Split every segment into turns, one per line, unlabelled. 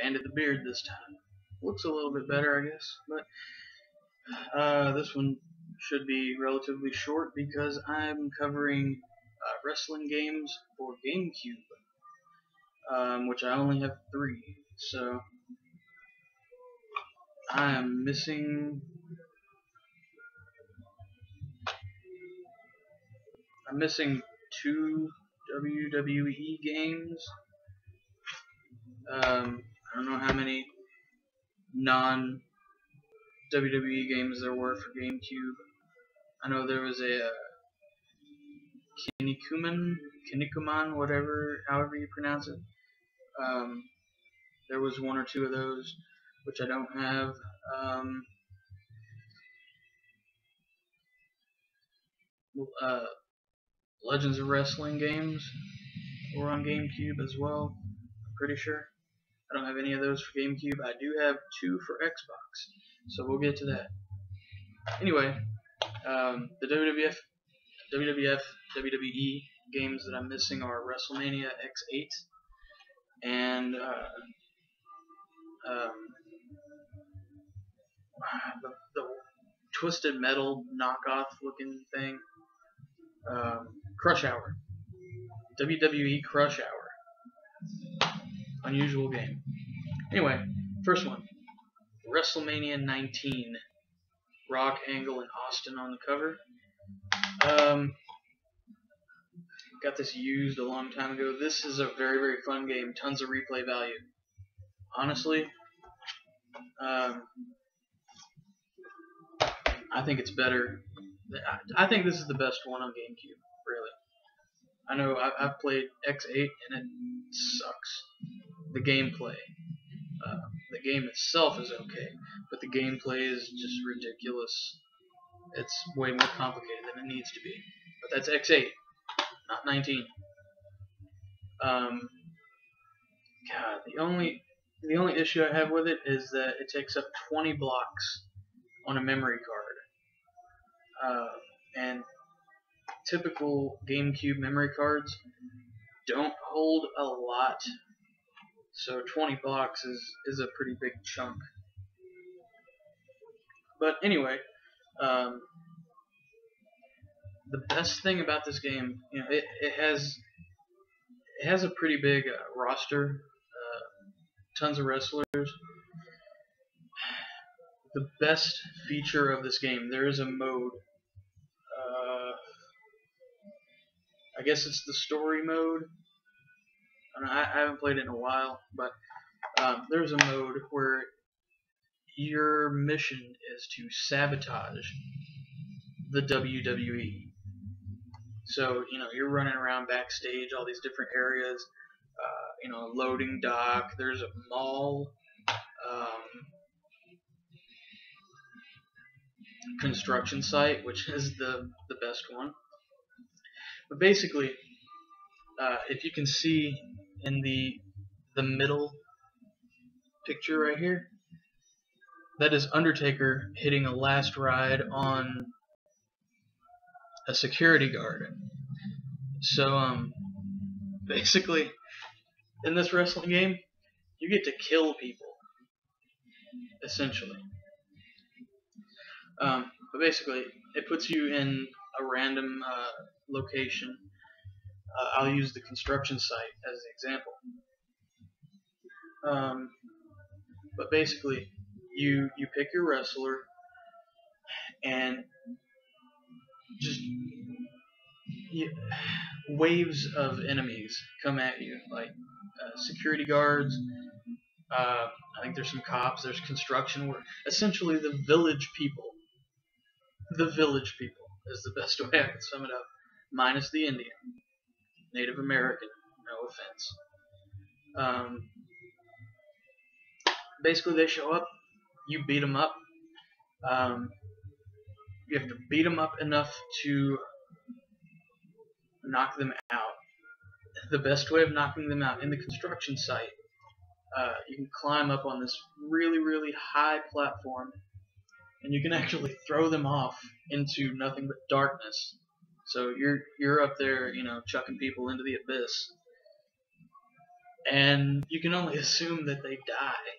banded the beard this time. Looks a little bit better, I guess, but this one should be relatively short because I'm covering wrestling games for GameCube, which I only have 3. So I'm missing 2 WWE games. I don't know how many non-WWE games there were for GameCube. I know there was a Kinnikuman, however you pronounce it. There was 1 or 2 of those, which I don't have. Legends of Wrestling games were on GameCube as well, I'm pretty sure. I don't have any of those for GameCube. I do have 2 for Xbox, so we'll get to that. Anyway, the WWF, WWE games that I'm missing are Wrestlemania X8 and the Twisted Metal knockoff looking thing, Crush Hour, WWE Crush Hour. Unusual game. Anyway, first one, WrestleMania 19. Rock, Angle, and Austin on the cover. Got this used a long time ago. This is a very, very fun game. Tons of replay value. Honestly, I think it's better. I think this is the best one on GameCube, really. I know I've played X8 and it sucks. The gameplay. The game itself is okay, but the gameplay is just ridiculous. It's way more complicated than it needs to be. But that's X8, not 19. God, the only issue I have with it is that it takes up 20 blocks on a memory card. And typical GameCube memory cards don't hold a lot. So 20 blocks is a pretty big chunk. But anyway, the best thing about this game, it has a pretty big roster, tons of wrestlers. The best feature of this game, there is a mode. I guess it's the story mode. I haven't played it in a while, but there's a mode where your mission is to sabotage the WWE. So, you're running around backstage, all these different areas, loading dock, there's a mall, construction site, which is the best one. But basically, if you can see in the middle picture right here, that is Undertaker hitting a last ride on a security guard. So basically, in this wrestling game, you get to kill people, essentially. But basically, it puts you in a random location. I'll use the construction site as an example. But basically, you pick your wrestler, and just waves of enemies come at you, like security guards. I think there's some cops. There's construction work. Essentially, the village people. The village people is the best way I can sum it up, minus the Indian. Native American, no offense. Basically, they show up, you beat them up. You have to beat them up enough to knock them out. The best way of knocking them out in the construction site, you can climb up on this really, really high platform, and you can actually throw them off into nothing but darkness. So you're up there, chucking people into the abyss. and you can only assume that they die,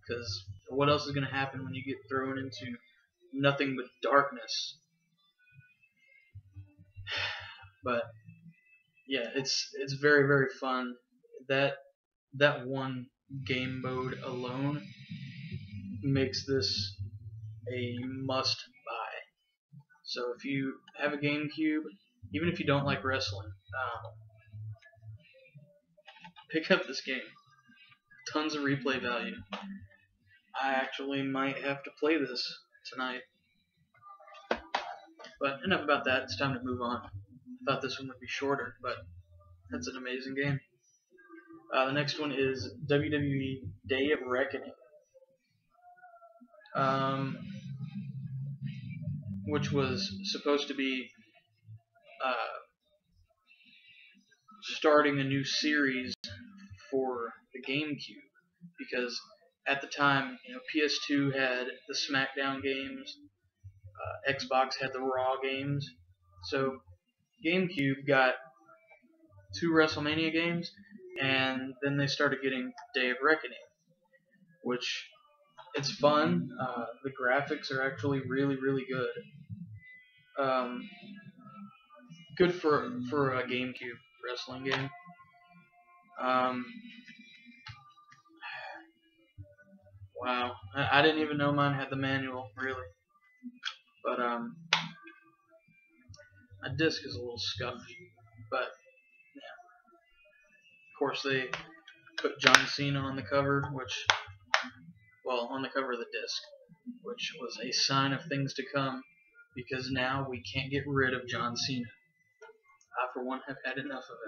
because what else is going to happen when you get thrown into nothing but darkness? But yeah, it's very very fun. That one game mode alone makes this a must buy. So if you have a GameCube, even if you don't like wrestling, pick up this game. Tons of replay value. I actually might have to play this tonight. But enough about that. It's time to move on. I thought this one would be shorter, but that's an amazing game. The next one is WWE Day of Reckoning, which was supposed to be starting a new series for the GameCube, because at the time, PS2 had the SmackDown games, Xbox had the Raw games, so GameCube got 2 WrestleMania games, and then they started getting Day of Reckoning, which it's fun. The graphics are actually really really good. Good for a GameCube wrestling game. Wow, I didn't even know mine had the manual, really. But my disc is a little scuffed. But yeah, of course they put John Cena on the cover, on the cover of the disc, which was a sign of things to come, because now we can't get rid of John Cena. I, for one, have had enough of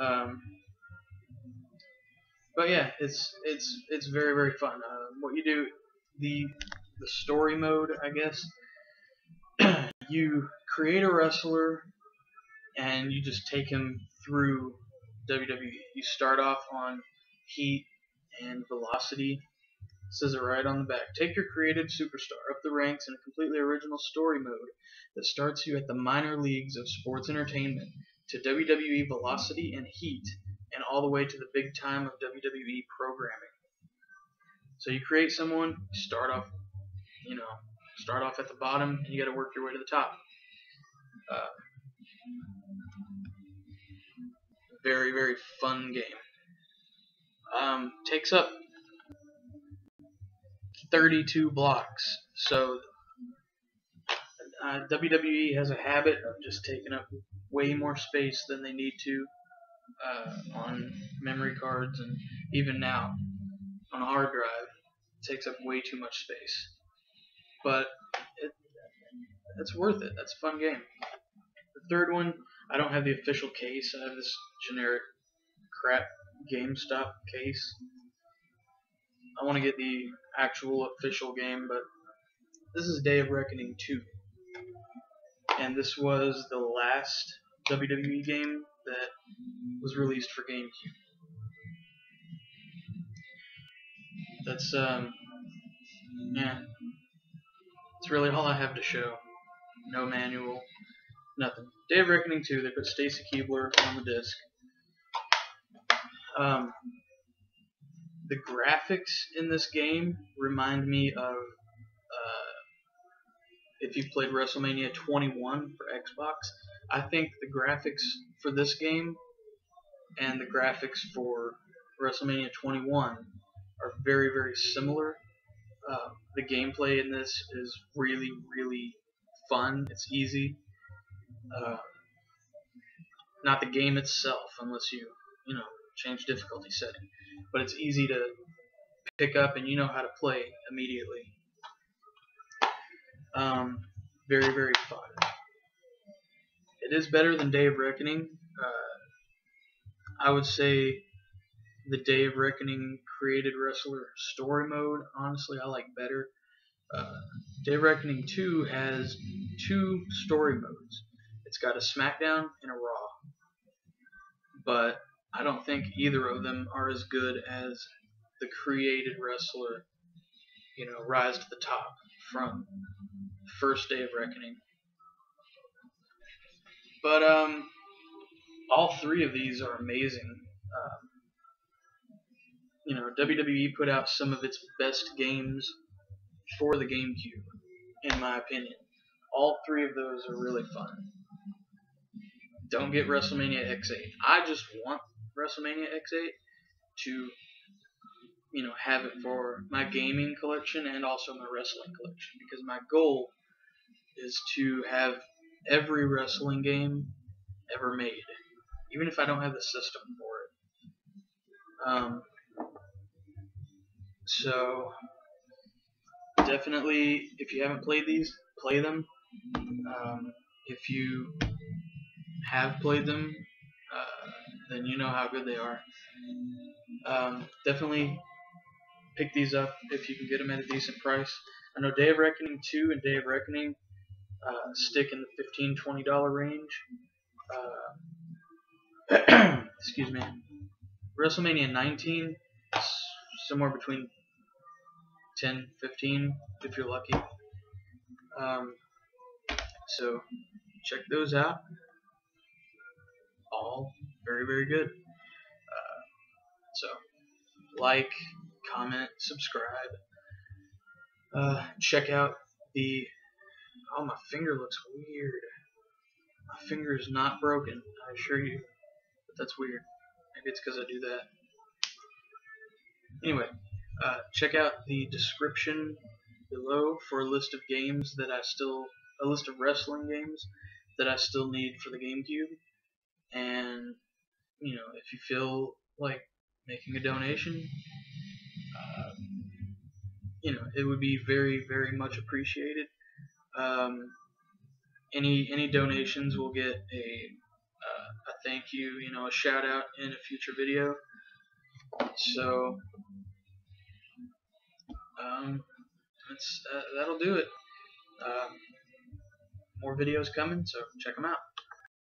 him. But yeah, it's very very fun. What you do, the story mode, I guess. You create a wrestler and you just take him through WWE. You start off on Heat and Velocity. It says it right on the back. Take your created superstar up the ranks in a completely original story mode that starts you at the minor leagues of sports entertainment, to WWE Velocity and Heat, and all the way to the big time of WWE programming. So you create someone, start off at the bottom, and you got to work your way to the top. Very very fun game. Takes up 32 blocks. So WWE has a habit of just taking up way more space than they need to on memory cards, and even now on a hard drive, it takes up way too much space. But it's worth it. That's a fun game. The third one, I don't have the official case. I have this generic crap GameStop case. I want to get the actual official game, but this is Day of Reckoning 2. And this was the last WWE game that was released for GameCube. That's, yeah. That's really all I have to show. No manual, nothing. Day of Reckoning 2, they put Stacy Keibler on the disc. The graphics in this game remind me of if you've played WrestleMania 21 for Xbox. I think the graphics for this game and the graphics for WrestleMania 21 are very very similar. The gameplay in this is really really fun. It's easy. Not the game itself, unless you change difficulty setting, but it's easy to pick up and you know how to play immediately. Very very fun. It is better than Day of Reckoning. I would say the Day of Reckoning created wrestler story mode, honestly, I like better. Day of Reckoning 2 has 2 story modes. It's got a SmackDown and a Raw, but I don't think either of them are as good as the created wrestler, rise to the top from first Day of Reckoning. But all three of these are amazing. WWE put out some of its best games for the GameCube, in my opinion. All three of those are really fun. Don't get WrestleMania X8. I just want WrestleMania X8 to, have it for my gaming collection and also my wrestling collection, because my goal is to have every wrestling game ever made, even if I don't have the system for it. So definitely, if you haven't played these, play them. If you have played them, then you know how good they are. Definitely pick these up if you can get them at a decent price. I know Day of Reckoning 2 and Day of Reckoning stick in the $15–20 range. Excuse me. WrestleMania 19 is somewhere between 10–15 if you're lucky. So check those out. All very, very good. So like, comment, subscribe. Check out the. Oh, my finger looks weird. My finger is not broken, I assure you. But that's weird. Maybe it's because I do that. Anyway, check out the description below for a list of games that a list of wrestling games that I still need for the GameCube. And, if you feel like making a donation, it would be very, very much appreciated. Any donations will get a thank you, a shout out in a future video. So that'll do it. More videos coming, so check them out.